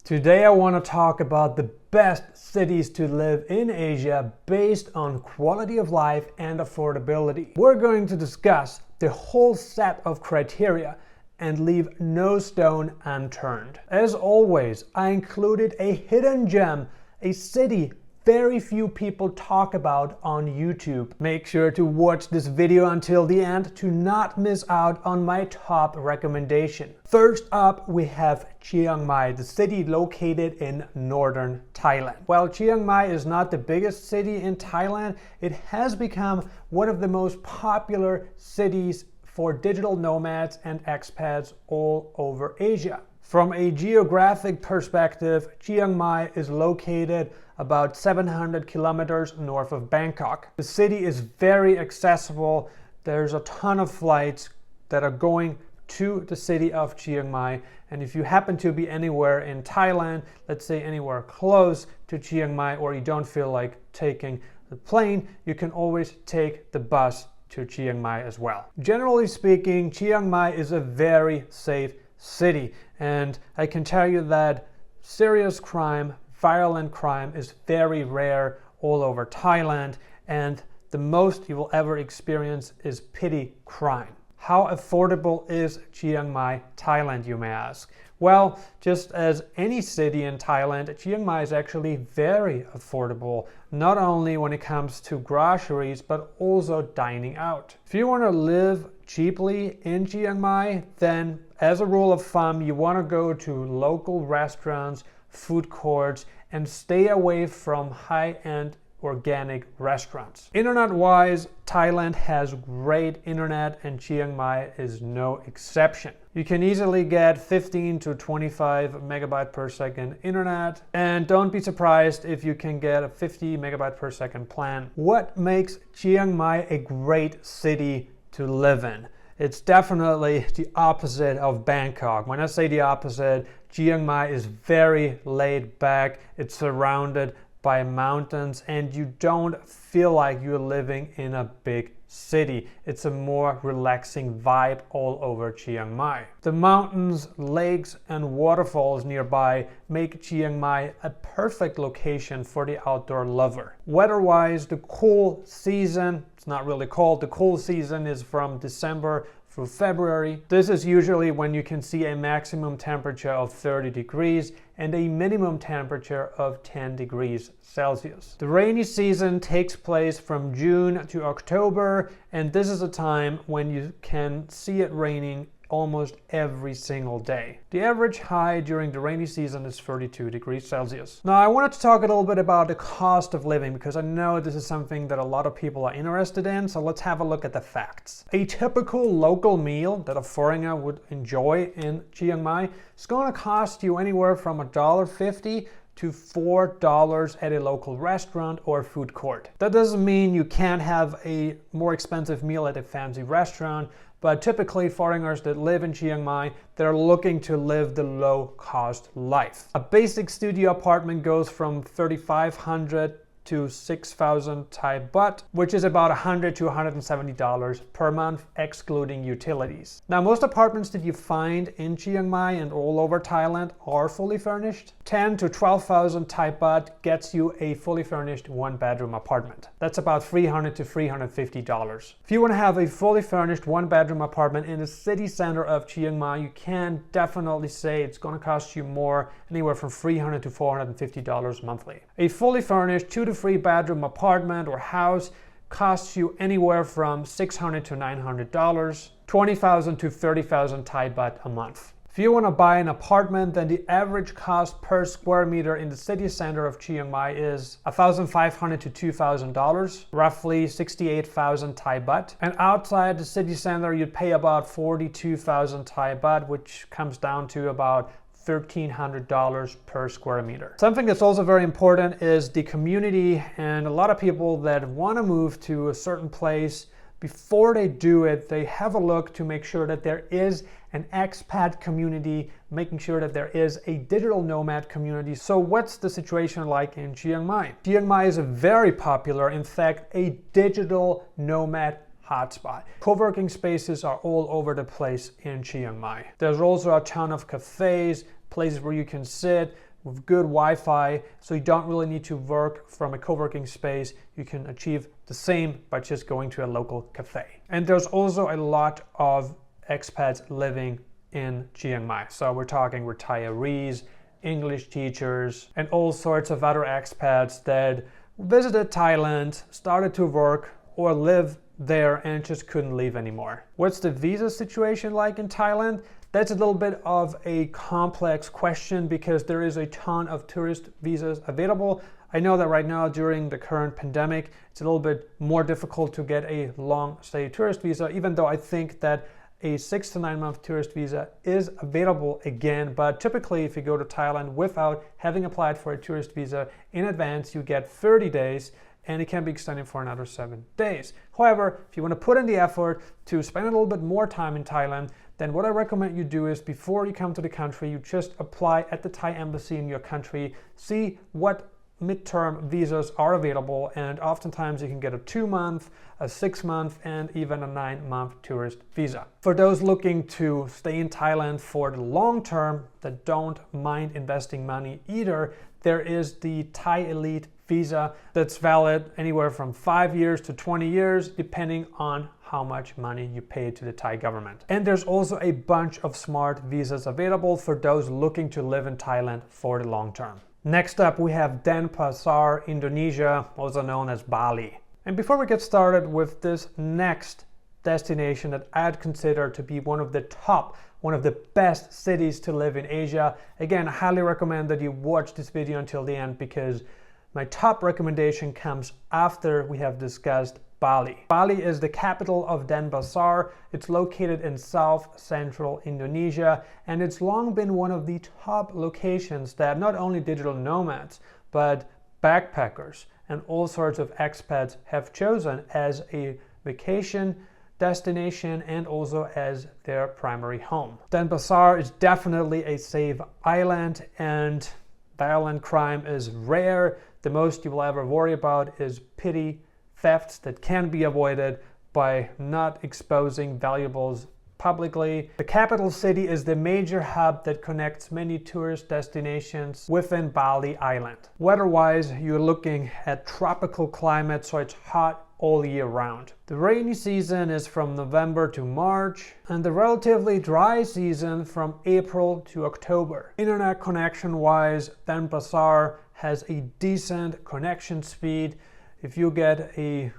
Today I want to talk about the best cities to live in Asia based on quality of life and affordability. We're going to discuss the whole set of criteria and leave no stone unturned. As always, I included a hidden gem, a city very few people talk about on YouTube. Make sure to watch this video until the end to not miss out on my top recommendation. First up, we have Chiang Mai, the city located in northern Thailand. While Chiang Mai is not the biggest city in Thailand, it has become one of the most popular cities for digital nomads and expats all over Asia. From a geographic perspective, Chiang Mai is located about 700 kilometers north of Bangkok. The city is very accessible. There's a ton of flights that are going to the city of Chiang Mai. And if you happen to be anywhere in Thailand, let's say anywhere close to Chiang Mai, or you don't feel like taking the plane, you can always take the bus to Chiang Mai as well. Generally speaking, Chiang Mai is a very safe city, and I can tell you that serious crime, violent crime is very rare all over Thailand, and the most you will ever experience is petty crime. How affordable is Chiang Mai, Thailand, you may ask? Well, just as any city in Thailand, Chiang Mai is actually very affordable, not only when it comes to groceries, but also dining out. If you want to live cheaply in Chiang Mai, then as a rule of thumb, you want to go to local restaurants, food courts, and stay away from high-end organic restaurants. Internet-wise, Thailand has great internet and Chiang Mai is no exception. You can easily get 15 to 25 megabyte per second internet, and don't be surprised if you can get a 50 megabyte per second plan. What makes Chiang Mai a great city to live in? It's definitely the opposite of Bangkok. When I say the opposite, Chiang Mai is very laid back. It's surrounded by mountains, and you don't feel like you're living in a big city. It's a more relaxing vibe all over Chiang Mai. The mountains, lakes, and waterfalls nearby make Chiang Mai a perfect location for the outdoor lover. Weather-wise, the cool season, it's not really cold, the cool season is from December through February. This is usually when you can see a maximum temperature of 30 degrees and a minimum temperature of 10 degrees Celsius. The rainy season takes place from June to October, and this is a time when you can see it raining almost every single day. The average high during the rainy season is 32 degrees Celsius. Now, I wanted to talk a little bit about the cost of living because I know this is something that a lot of people are interested in, so let's have a look at the facts. A typical local meal that a foreigner would enjoy in Chiang Mai is going to cost you anywhere from $1.50 to $4 at a local restaurant or food court. That doesn't mean you can't have a more expensive meal at a fancy restaurant, but typically foreigners that live in Chiang Mai, they're looking to live the low-cost life. A basic studio apartment goes from 3,500 to 6,000 Thai baht, which is about $100 to $170 per month, excluding utilities. Now, most apartments that you find in Chiang Mai and all over Thailand are fully furnished. 10 to 12,000 Thai baht gets you a fully furnished one-bedroom apartment. That's about $300 to $350. If you want to have a fully furnished one-bedroom apartment in the city center of Chiang Mai, you can definitely say it's going to cost you more, anywhere from $300 to $450 monthly. A fully furnished 2 to 3 bedroom apartment or house costs you anywhere from $600 to $900, 20,000 to 30,000 Thai baht a month. If you want to buy an apartment, then the average cost per square meter in the city center of Chiang Mai is $1,500 to $2,000, roughly 68,000 Thai baht. And outside the city center, you'd pay about 42,000 Thai baht, which comes down to about $1,300 per square meter. Something that's also very important is the community, and a lot of people that want to move to a certain place, before they do it, they have a look to make sure that there is an expat community, making sure that there is a digital nomad community. So what's the situation like in Chiang Mai? Chiang Mai is a very popular, in fact, a digital nomad hotspot. Co-working spaces are all over the place in Chiang Mai. There's also a ton of cafes, places where you can sit, with good Wi-Fi, so you don't really need to work from a co-working space. You can achieve the same by just going to a local cafe. And there's also a lot of expats living in Chiang Mai. So we're talking retirees, English teachers, and all sorts of other expats that visited Thailand, started to work or live there and just couldn't leave anymore. What's the visa situation like in Thailand? That's a little bit of a complex question because there is a ton of tourist visas available. I know that right now during the current pandemic, it's a little bit more difficult to get a long stay tourist visa, even though I think that a 6 to 9 month tourist visa is available again. But typically if you go to Thailand without having applied for a tourist visa in advance, you get 30 days and it can be extended for another 7 days. However, if you want to put in the effort to spend a little bit more time in Thailand, then what I recommend you do is before you come to the country, you just apply at the Thai embassy in your country, see what midterm visas are available, and oftentimes you can get a 2-month, a 6-month, and even a 9-month tourist visa. For those looking to stay in Thailand for the long term that don't mind investing money either, there is the Thai Elite visa that's valid anywhere from 5 years to 20 years, depending on how much money you pay to the Thai government. And there's also a bunch of smart visas available for those looking to live in Thailand for the long term. Next up, we have Denpasar, Indonesia, also known as Bali. And before we get started with this next destination that I'd consider to be one of the best cities to live in Asia, again, I highly recommend that you watch this video until the end because my top recommendation comes after we have discussed Bali. Bali is the capital of Denpasar. It's located in south-central Indonesia, and it's long been one of the top locations that not only digital nomads, but backpackers and all sorts of expats have chosen as a vacation destination and also as their primary home. Denpasar is definitely a safe island, and violent crime is rare. The most you will ever worry about is petty thefts that can be avoided by not exposing valuables publicly. The capital city is the major hub that connects many tourist destinations within Bali Island. Weather-wise, you're looking at tropical climate, so it's hot all year round. The rainy season is from November to March, and the relatively dry season from April to October. Internet connection-wise, Denpasar has a decent connection speed. If you get a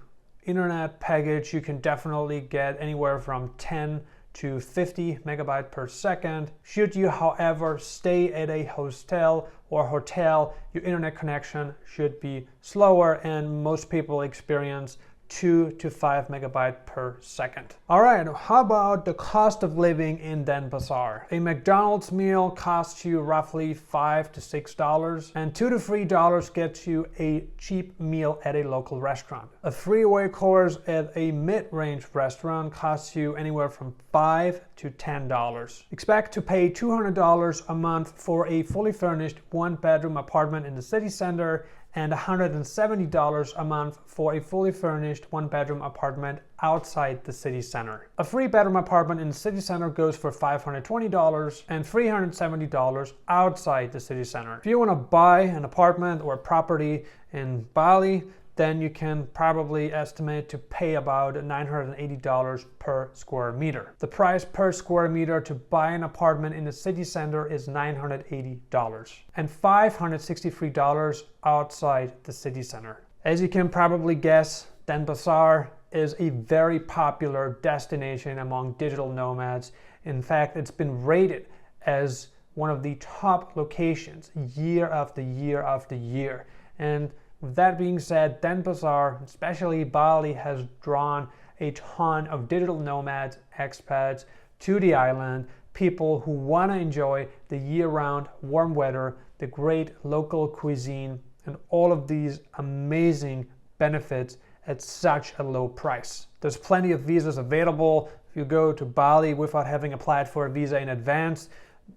internet package, you can definitely get anywhere from 10 to 50 megabytes per second. Should you, however, stay at a hostel or hotel, your internet connection should be slower, and most people experience 2 to 5 megabytes per second. All right, how about the cost of living in Denpasar? A McDonald's meal costs you roughly $5 to $6, and $2 to $3 gets you a cheap meal at a local restaurant. A three-way course at a mid-range restaurant costs you anywhere from $5 to $10. Expect to pay $200 a month for a fully furnished one-bedroom apartment in the city center and $170 a month for a fully furnished one-bedroom apartment outside the city center. A three-bedroom apartment in the city center goes for $520 and $370 outside the city center. If you want to buy an apartment or a property in Bali, then you can probably estimate to pay about $980 per square meter. The price per square meter to buy an apartment in the city center is $980 and $563 outside the city center. As you can probably guess, Denpasar is a very popular destination among digital nomads. In fact, it's been rated as one of the top locations year after year after year. And with that being said, Denpasar, especially Bali, has drawn a ton of digital nomads, expats to the island, people who want to enjoy the year-round warm weather, the great local cuisine, and all of these amazing benefits at such a low price. There's plenty of visas available. If you go to Bali without having applied for a visa in advance,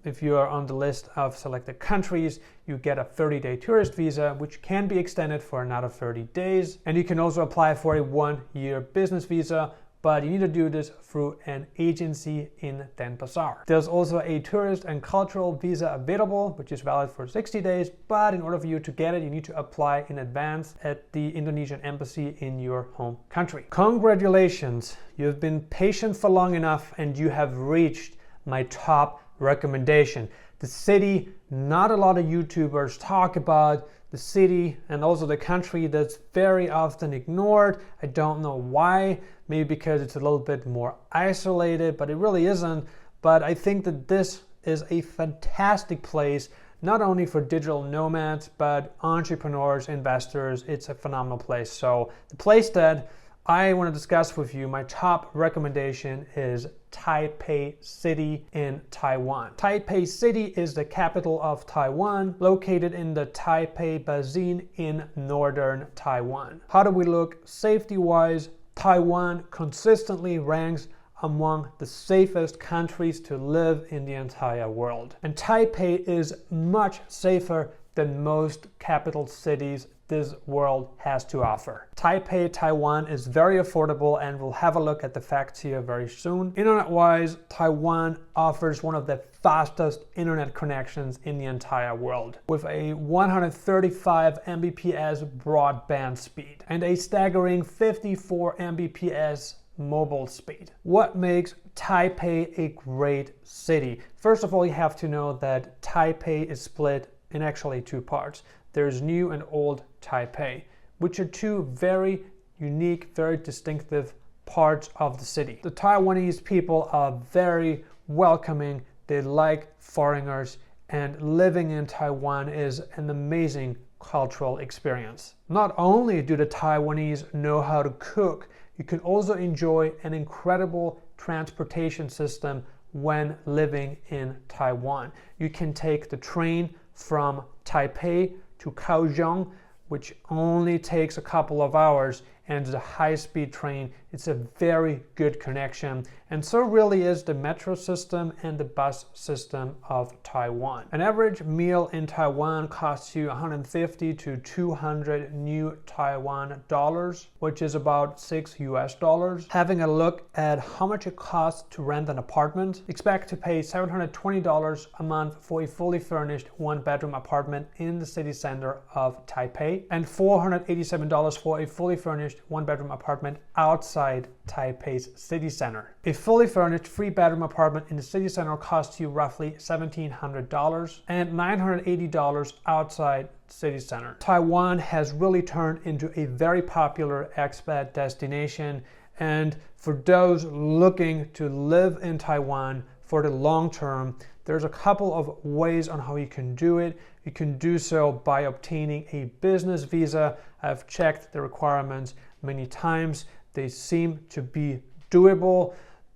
if you are on the list of selected countries, you get a 30-day tourist visa, which can be extended for another 30 days. And you can also apply for a 1-year business visa, but you need to do this through an agency in Denpasar. There's also a tourist and cultural visa available, which is valid for 60 days, but in order for you to get it, you need to apply in advance at the Indonesian embassy in your home country. Congratulations, you've been patient for long enough and you have reached my top recommendation. The city not a lot of YouTubers talk about, the city and also the country that's very often ignored. I don't know why, maybe because it's a little bit more isolated, but it really isn't. But I think that this is a fantastic place, not only for digital nomads, but entrepreneurs, investors. It's a phenomenal place. So the place that I want to discuss with you, my top recommendation is Taipei City in Taiwan. Taipei City is the capital of Taiwan, located in the Taipei Basin in northern Taiwan. How do we look safety-wise? Taiwan consistently ranks among the safest countries to live in the entire world. And Taipei is much safer than most capital cities this world has to offer. Taipei, Taiwan is very affordable, and we'll have a look at the facts here very soon. Internet-wise, Taiwan offers one of the fastest internet connections in the entire world, with a 135 Mbps broadband speed and a staggering 54 Mbps mobile speed. What makes Taipei a great city? First of all, you have to know that Taipei is split in actually two parts. There's New and Old Taipei, which are two very unique, very distinctive parts of the city. The Taiwanese people are very welcoming, they like foreigners, and living in Taiwan is an amazing cultural experience. Not only do the Taiwanese know how to cook, you can also enjoy an incredible transportation system when living in Taiwan. You can take the train from Taipei to Kaohsiung, which only takes a couple of hours, and it's a high-speed train. It's a very good connection, and so really is the metro system and the bus system of Taiwan. An average meal in Taiwan costs you 150 to 200 new Taiwan dollars, which is about $6 US. Having a look at how much it costs to rent an apartment, expect to pay $720 a month for a fully furnished one-bedroom apartment in the city center of Taipei, and $487 for a fully furnished one-bedroom apartment outside Taipei's city center. A fully furnished three-bedroom apartment in the city center costs you roughly $1,700 and $980 outside city center. Taiwan has really turned into a very popular expat destination, and for those looking to live in Taiwan for the long term, there's a couple of ways on how you can do it. You can do so by obtaining a business visa. I've checked the requirements many times. They seem to be doable.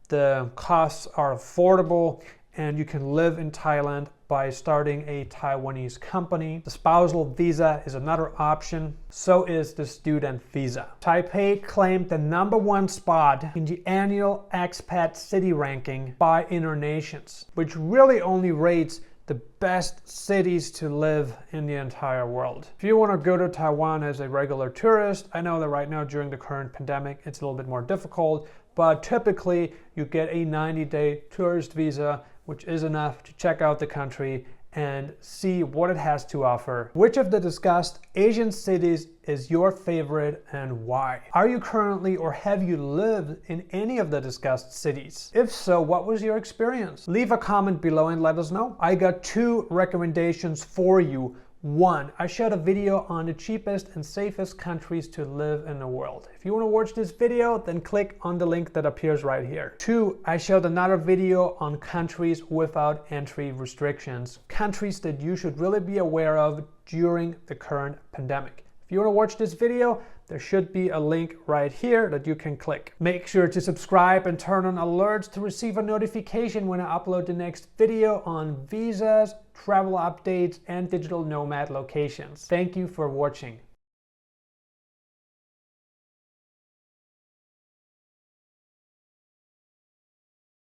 The costs are affordable, and you can live in Thailand by starting a Taiwanese company. The spousal visa is another option. So is the student visa. Taipei claimed the #1 spot in the annual expat city ranking by INDONESIans, which really only rates the best cities to live in the entire world. If you want to go to Taiwan as a regular tourist, I know that right now during the current pandemic it's a little bit more difficult, but typically you get a 90-day tourist visa, which is enough to check out the country and see what it has to offer. Which of the discussed Asian cities is your favorite and why? Are you currently or have you lived in any of the discussed cities? If so, what was your experience? Leave a comment below and let us know. I got 2 recommendations for you. 1, I shared a video on the cheapest and safest countries to live in the world. If you want to watch this video, then click on the link that appears right here. 2, I shared another video on countries without entry restrictions, countries that you should really be aware of during the current pandemic. If you want to watch this video, there should be a link right here that you can click. Make sure to subscribe and turn on alerts to receive a notification when I upload the next video on visas, travel updates, and digital nomad locations. Thank you for watching.